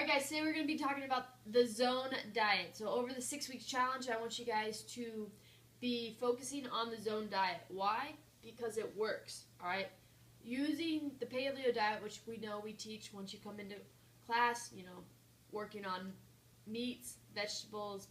Alright guys, today we're going to be talking about the zone diet. So over the 6 weeks challenge, I want you guys to be focusing on the zone diet. Why? Because it works. Alright? Using the paleo diet, which we know we teach once you come into class, working on meats, vegetables,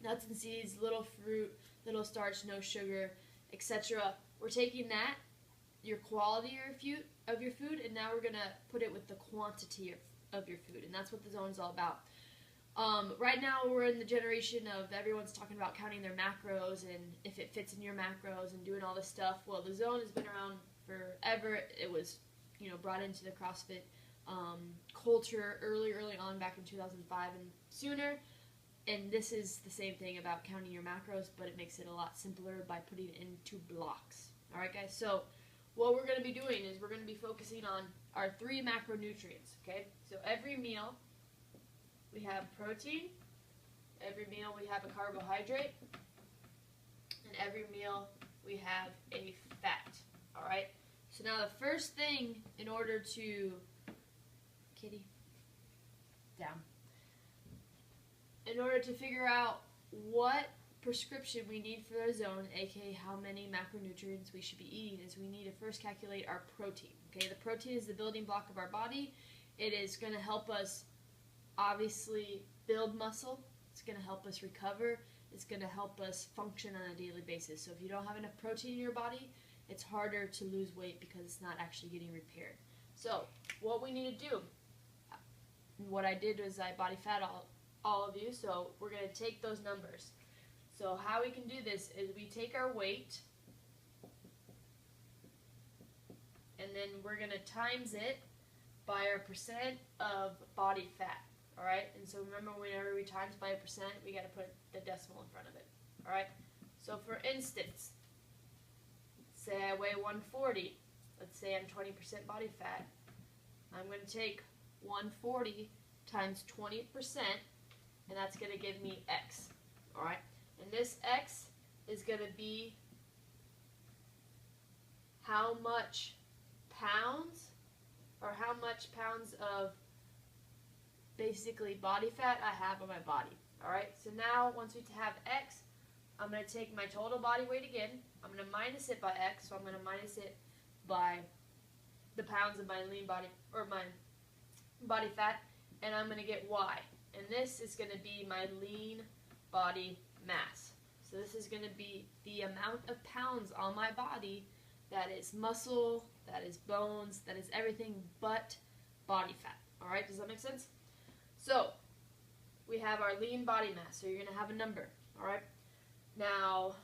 nuts and seeds, little fruit, little starch, no sugar, etc. We're taking that, your quality of your food, and now we're going to put it with the quantity of your food, and that's what the zone is all about. Right now we're in the generation of everyone's talking about counting their macros and if it fits in your macros and doing all this stuff. Well, the zone has been around forever. It was brought into the CrossFit culture early on back in 2005 and sooner, and this is the same thing about counting your macros, but it makes it a lot simpler by putting it into blocks. Alright guys, so what we're going to be doing is we're going to be focusing on our 3 macronutrients, okay? So every meal we have protein, every meal we have a carbohydrate, and every meal we have a fat, alright? So now the first thing in order to, kitty, down, in order to figure out what prescription we need for our zone, aka how many macronutrients we should be eating, is we need to first calculate our protein. Okay, the protein is the building block of our body. It is going to help us obviously build muscle. It's going to help us recover. It's going to help us function on a daily basis. So if you don't have enough protein in your body, it's harder to lose weight because it's not actually getting repaired. So what we need to do, what I did was I body fat all of you, so we're going to take those numbers. So how we can do this is we take our weight and then we're going to times it by our percent of body fat. Alright? And so remember, whenever we times by a percent, we got to put the decimal in front of it. Alright? So for instance, say I weigh 140. Let's say I'm 20% body fat. I'm going to take 140 times 20%, and that's going to give me X. Alright? And this X is going to be how much pounds, or how much pounds of basically body fat I have on my body. Alright, so now once we have X, I'm going to take my total body weight again. I'm going to minus it by X, so I'm going to minus it by the pounds of my lean body, or my body fat, and I'm going to get Y. And this is going to be my lean body mass. So this is going to be the amount of pounds on my body that is muscle, that is bones, that is everything but body fat. Alright, does that make sense? So, we have our lean body mass, so you're going to have a number. Alright? Now,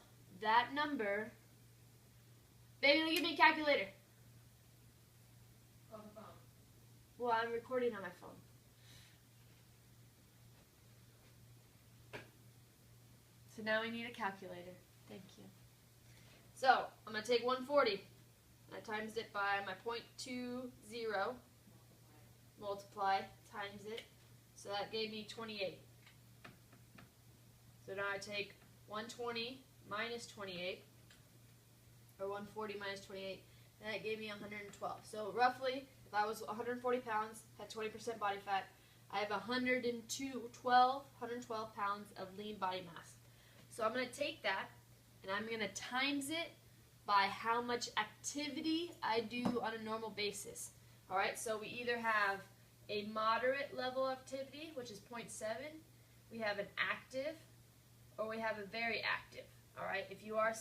that number, baby, give me a calculator. On the phone. Well, I'm recording on my phone. So now we need a calculator. Thank you. So, I'm going to take 140. I times it by my 0.20. Multiply, times it. So that gave me 28. So now I take 120 minus 28, or 140 minus 28, and that gave me 112. So roughly, if I was 140 pounds, had 20% body fat, I have 112 pounds of lean body mass. So I'm going to take that, and I'm going to times it by how much activity I do on a normal basis. Alright, so we either have a moderate level activity, which is 0.7, we have an active, or we have a very active. Alright, if you are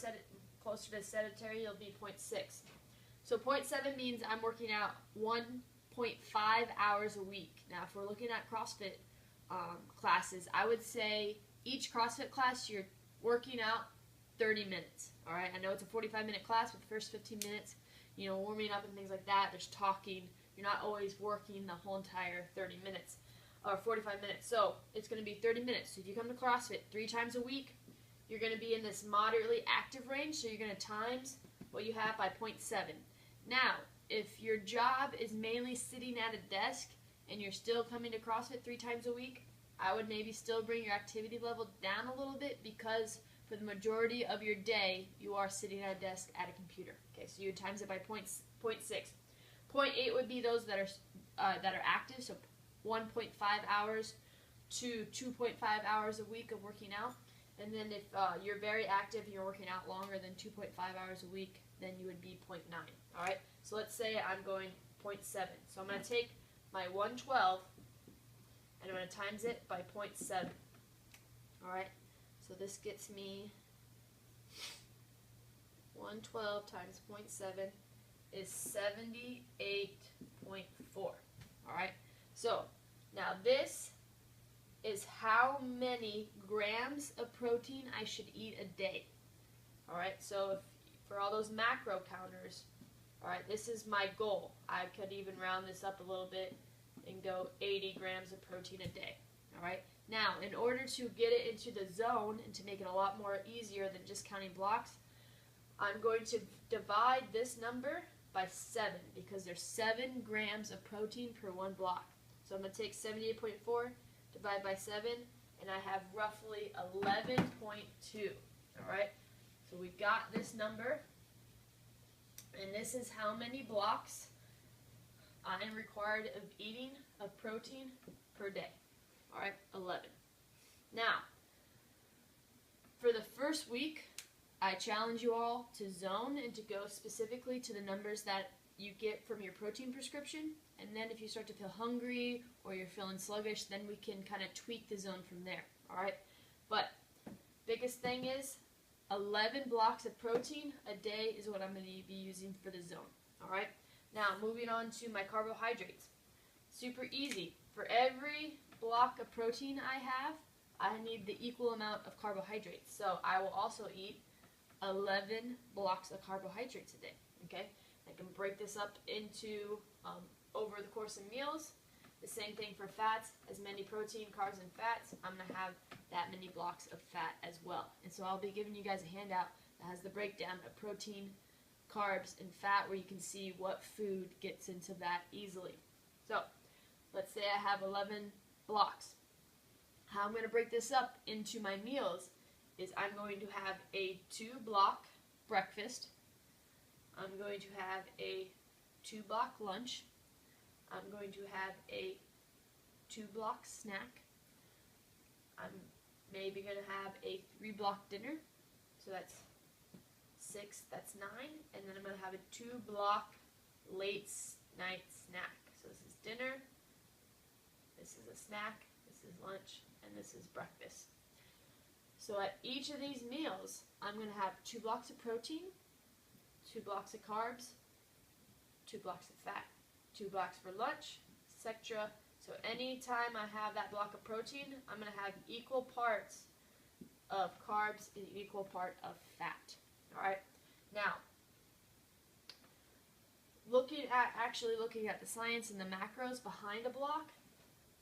closer to sedentary, you'll be 0.6. So 0.7 means I'm working out 1.5 hours a week. Now, if we're looking at CrossFit classes, I would say each CrossFit class you're working out 30 minutes. Alright, I know it's a 45-minute class with the first 15 minutes, warming up and things like that. There's talking. You're not always working the whole entire 30 minutes or 45 minutes. So it's going to be 30 minutes. So if you come to CrossFit 3 times a week, you're going to be in this moderately active range. So you're going to times what you have by 0.7. Now, if your job is mainly sitting at a desk and you're still coming to CrossFit 3 times a week, I would maybe still bring your activity level down a little bit, because for the majority of your day, you are sitting at a desk at a computer. Okay, so you would times it by 0.6. 0.8 would be those that are active, so 1.5 hours to 2.5 hours a week of working out. And then if you're very active and you're working out longer than 2.5 hours a week, then you would be 0.9. All right. So let's say I'm going 0.7. So I'm going to take my 112 and I'm going to times it by 0.7. All right. So this gets me 112 times 0.7 is 78.4. All right. So now this is how many grams of protein I should eat a day. All right. So if, for all those macro counters, all right, this is my goal. I could even round this up a little bit and go 80 grams of protein a day. All right. Now, in order to get it into the zone and to make it a lot more easier than just counting blocks, I'm going to divide this number by 7 because there's 7 grams of protein per one block. So I'm going to take 78.4, divide by 7, and I have roughly 11.2. All right. So we got this number, and this is how many blocks I am required of eating of protein per day. All right, 11. Now, for the first week, I challenge you all to zone and to go specifically to the numbers that you get from your protein prescription. And then if you start to feel hungry or you're feeling sluggish, then we can kind of tweak the zone from there. All right, but biggest thing is 11 blocks of protein a day is what I'm going to be using for the zone. All right, now moving on to my carbohydrates. Super easy. For every block of protein I need the equal amount of carbohydrates. So I will also eat 11 blocks of carbohydrates a day. Okay, I can break this up into over the course of meals. The same thing for fats. As many protein, carbs, and fats, I'm going to have that many blocks of fat as well. And so I'll be giving you guys a handout that has the breakdown of protein, carbs, and fat where you can see what food gets into that easily. So let's say I have 11 blocks. How I'm going to break this up into my meals is I'm going to have a 2-block breakfast. I'm going to have a 2-block lunch. I'm going to have a 2-block snack. I'm maybe going to have a 3-block dinner. So that's 6, that's 9. And then I'm going to have a 2-block late night snack. So this is dinner, this is a snack, this is lunch, and this is breakfast. So at each of these meals, I'm going to have 2 blocks of protein, 2 blocks of carbs, 2 blocks of fat, 2 blocks for lunch, etc. So anytime I have that block of protein, I'm going to have equal parts of carbs and equal part of fat. All right. Now, looking at the science and the macros behind a block,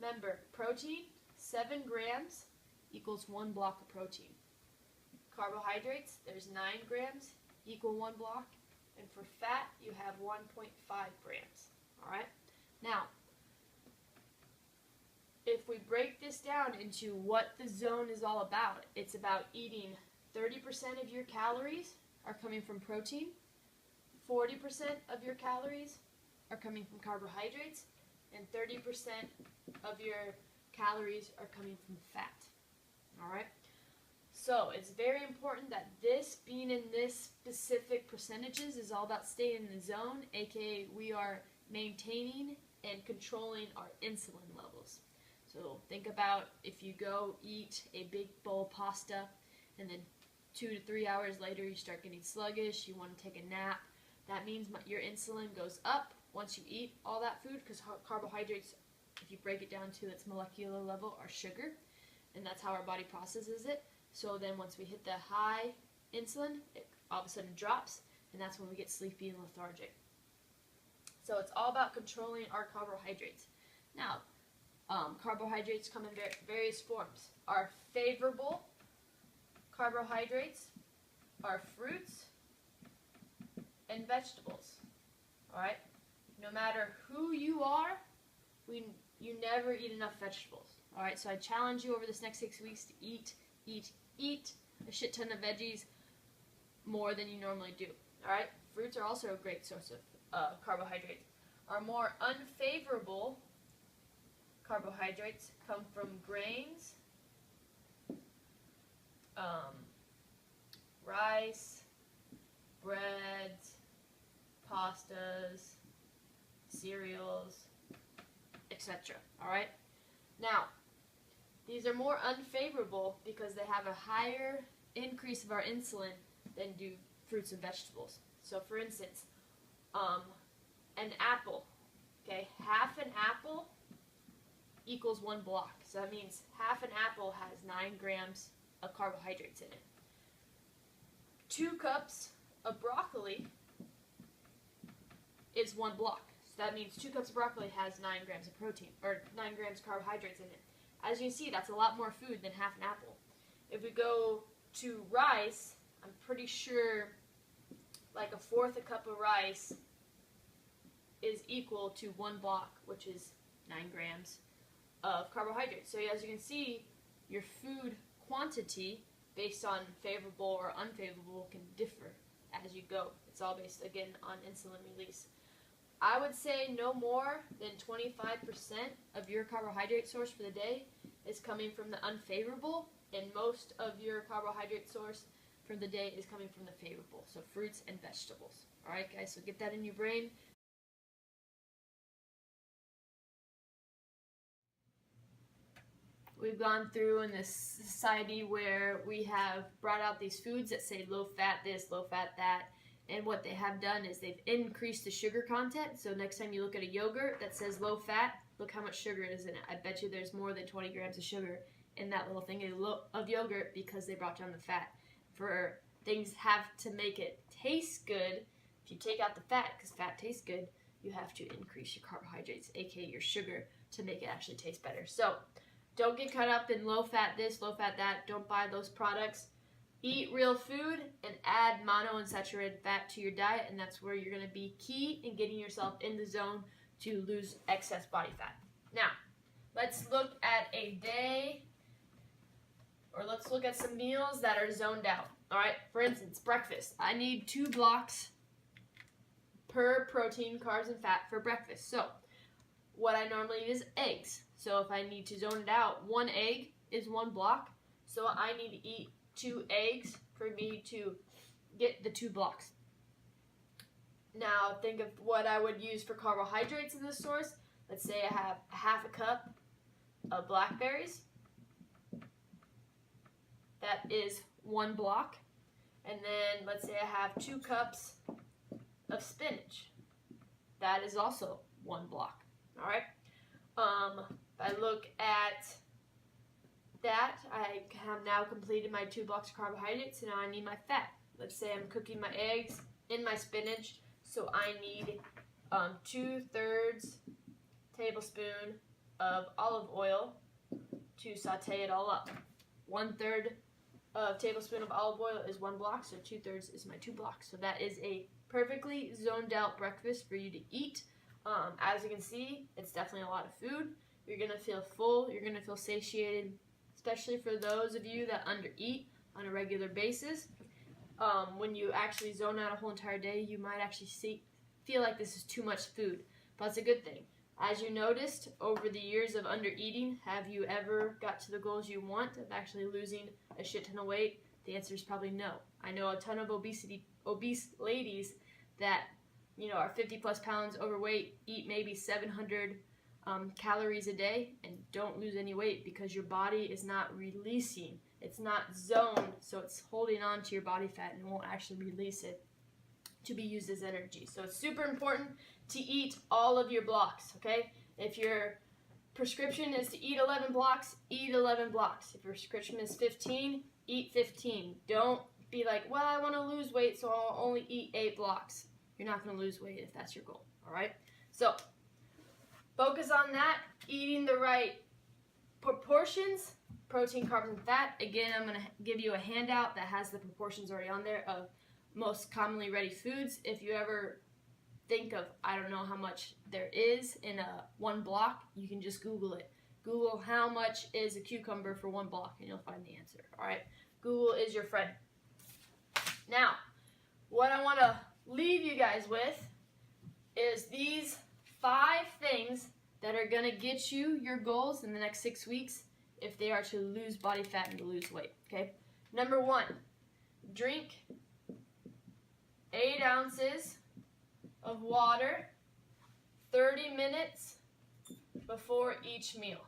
remember, protein, 7 grams equals 1 block of protein. Carbohydrates, there's 9 grams, equal 1 block. And for fat, you have 1.5 grams. All right? Now, if we break this down into what the zone is all about, it's about eating 30% of your calories are coming from protein, 40% of your calories are coming from carbohydrates, and 30% of your calories are coming from fat. All right? So it's very important that this being in this specific percentages is all about staying in the zone, aka we are maintaining and controlling our insulin levels. So think about if you go eat a big bowl of pasta and then 2 to 3 hours later you start getting sluggish, you want to take a nap, that means your insulin goes up once you eat all that food, because carbohydrates, if you break it down to its molecular level, are sugar, and that's how our body processes it. So then once we hit the high insulin, it all of a sudden drops, and that's when we get sleepy and lethargic. So it's all about controlling our carbohydrates. Now, carbohydrates come in various forms. Our favorable carbohydrates are fruits and vegetables. All right? No matter who you are, you never eat enough vegetables. All right? So I challenge you over this next 6 weeks to eat a shit ton of veggies more than you normally do. All right? Fruits are also a great source of carbohydrates. Our more unfavorable carbohydrates come from grains, rice, breads, pastas, cereals, etc. Alright? Now, these are more unfavorable because they have a higher increase of our insulin than do fruits and vegetables. So for instance, an apple, okay, half an apple equals 1 block. So that means half an apple has 9 grams of carbohydrates in it. 2 cups of broccoli is 1 block. So that means 2 cups of broccoli has 9 grams of protein, or 9 grams of carbohydrates in it. As you can see, that's a lot more food than half an apple. If we go to rice, I'm pretty sure like 1/4 a cup of rice is equal to 1 block, which is 9 grams of carbohydrates. So as you can see, your food quantity based on favorable or unfavorable can differ as you go. It's all based, again, on insulin release. I would say no more than 25% of your carbohydrate source for the day is coming from the unfavorable, and most of your carbohydrate source for the day is coming from the favorable, so fruits and vegetables. Alright guys, so get that in your brain. We've gone through in this society where we have brought out these foods that say low fat this, low fat that, and what they have done is they've increased the sugar content. So next time you look at a yogurt that says low fat, look how much sugar is in it. I bet you there's more than 20 grams of sugar in that little thing of yogurt because they brought down the fat. For things have to make it taste good, if you take out the fat, because fat tastes good, you have to increase your carbohydrates, aka your sugar, to make it actually taste better. So don't get caught up in low fat this, low fat that. Don't buy those products. Eat real food and add monounsaturated fat to your diet, and that's where you're going to be key in getting yourself in the zone to lose excess body fat. Now, let's look at a day, or let's look at some meals that are zoned out. Alright, for instance, breakfast. I need 2 blocks per protein, carbs, and fat for breakfast. So, what I normally eat is eggs. So if I need to zone it out, 1 egg is 1 block. So I need to eat 2 eggs for me to get the 2 blocks. Now think of what I would use for carbohydrates in this source. Let's say I have half a cup of blackberries. That is 1 block. And then let's say I have 2 cups of spinach. That is also 1 block. Alright? If I look at that, I have now completed my 2 blocks of carbohydrates, and now I need my fat. Let's say I'm cooking my eggs in my spinach, so I need 2/3 tablespoon of olive oil to saute it all up. 1/3 tablespoon of olive oil is 1 block, so 2/3 is my 2 blocks. So that is a perfectly zoned out breakfast for you to eat. As you can see, it's definitely a lot of food. You're going to feel full. You're going to feel satiated, especially for those of you that undereat on a regular basis. When you actually zone out a whole entire day, you might actually feel like this is too much food. But it's a good thing. As you noticed, over the years of undereating, have you ever got to the goals you want of actually losing a shit ton of weight? The answer is probably no. I know a ton of obese ladies that are 50 plus pounds overweight, eat maybe 700 calories a day, and don't lose any weight because your body is not releasing. It's not zoned, so it's holding on to your body fat and won't actually release it to be used as energy. So it's super important to eat all of your blocks, okay? If your prescription is to eat 11 blocks, eat 11 blocks. If your prescription is 15, eat 15. Don't be like, well, I want to lose weight, so I'll only eat 8 blocks. You're not going to lose weight if that's your goal, all right? So focus on that, eating the right proportions, protein, carbs, and fat. Again, I'm going to give you a handout that has the proportions already on there of most commonly ready foods. If you ever think of, I don't know how much there is in a 1 block, you can just Google it. Google how much is a cucumber for 1 block, and you'll find the answer, all right? Google is your friend. Now, what I want to leave you guys with is these 5 things that are going to get you your goals in the next 6 weeks if they are to lose body fat and to lose weight, okay? Number 1, drink 8 ounces of water 30 minutes before each meal.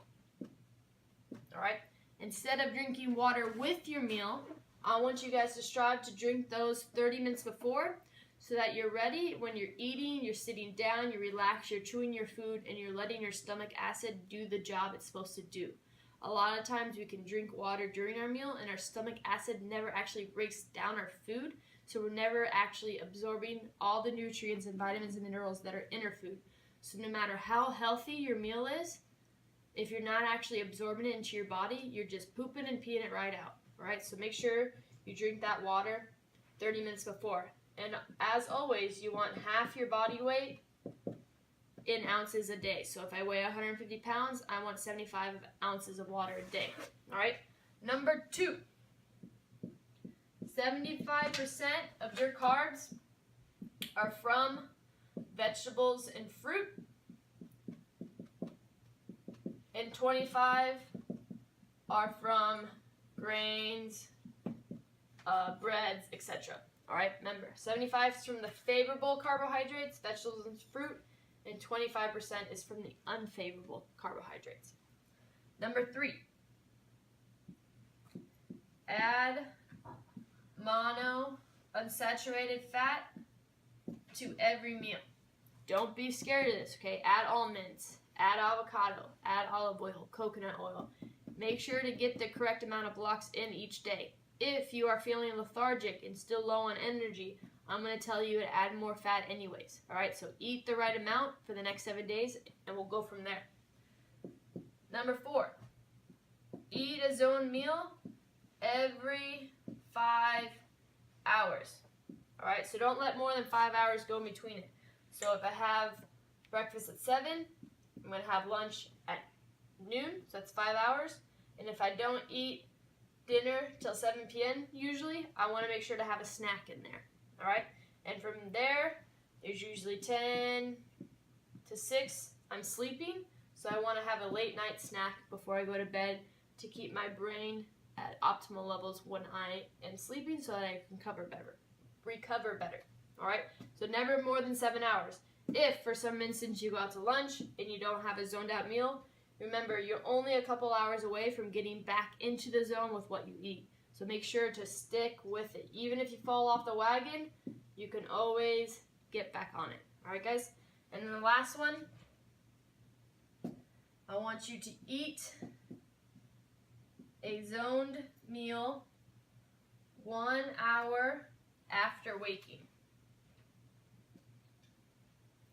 All right? Instead of drinking water with your meal, I want you guys to strive to drink those 30 minutes before so that you're ready when you're eating, you're sitting down, you relax, you're chewing your food, and you're letting your stomach acid do the job it's supposed to do. A lot of times we can drink water during our meal and our stomach acid never actually breaks down our food, so we're never actually absorbing all the nutrients and vitamins and minerals that are in our food. So no matter how healthy your meal is, if you're not actually absorbing it into your body, you're just pooping and peeing it right out. All right, so make sure you drink that water 30 minutes before. And as always, you want half your body weight in ounces a day. So if I weigh 150 pounds, I want 75 ounces of water a day. All right, number 2, 75% of your carbs are from vegetables and fruit, and 25 are from grains, breads, etc. All right, remember, 75 is from the favorable carbohydrates, vegetables and fruit, and 25% is from the unfavorable carbohydrates. Number 3, add monounsaturated fat to every meal. Don't be scared of this, okay? Add almonds, add avocado, add olive oil, coconut oil. Make sure to get the correct amount of blocks in each day. If you are feeling lethargic and still low on energy, I'm going to tell you to add more fat anyways. All right, so eat the right amount for the next 7 days, and we'll go from there. Number 4, eat a zone meal every 5 hours. All right, so don't let more than 5 hours go in between it. So if I have breakfast at 7, I'm going to have lunch at noon, so that's 5 hours. And if I don't eat dinner till 7 p.m. usually, I want to make sure to have a snack in there. All right? And from there, there's usually 10 to 6, I'm sleeping. So I want to have a late night snack before I go to bed to keep my brain at optimal levels when I am sleeping so that I can recover better. All right? So never more than 7 hours. If for some instance you go out to lunch and you don't have a zoned out meal, remember you're only a couple hours away from getting back into the zone with what you eat. So make sure to stick with it. Even if you fall off the wagon, you can always get back on it. All right, guys? And then the last one, I want you to eat a zoned meal 1 hour after waking.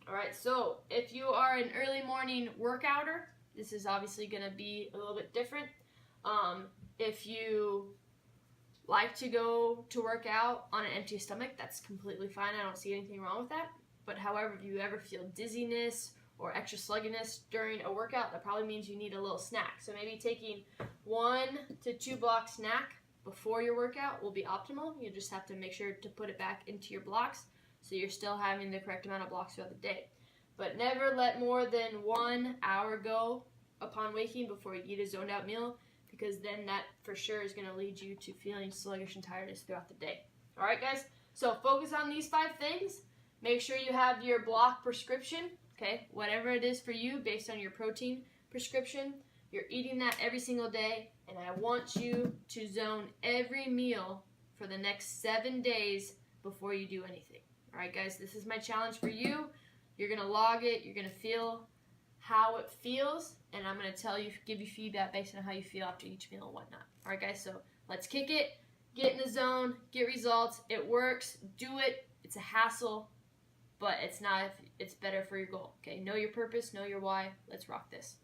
All right, so if you are an early morning workouter, this is obviously going to be a little bit different. If you like to go to work out on an empty stomach, that's completely fine. I don't see anything wrong with that. But however, if you ever feel dizziness or extra sluggishness during a workout, that probably means you need a little snack. So maybe taking 1 to 2 block snack before your workout will be optimal. You just have to make sure to put it back into your blocks so you're still having the correct amount of blocks throughout the day. But never let more than 1 hour go upon waking before you eat a zoned out meal, because then that for sure is going to lead you to feeling sluggish and tiredness throughout the day. All right, guys? So focus on these 5 things. Make sure you have your block prescription, okay? Whatever it is for you based on your protein prescription. You're eating that every single day, and I want you to zone every meal for the next 7 days before you do anything. All right, guys? This is my challenge for you. You're going to log it. You're going to feel how it feels, and I'm going to give you feedback based on how you feel after each meal and whatnot. All right, guys, so let's kick it, get in the zone, get results. It works. Do it. It's a hassle, but it's not. It's better for your goal. Okay, know your purpose, know your why. Let's rock this.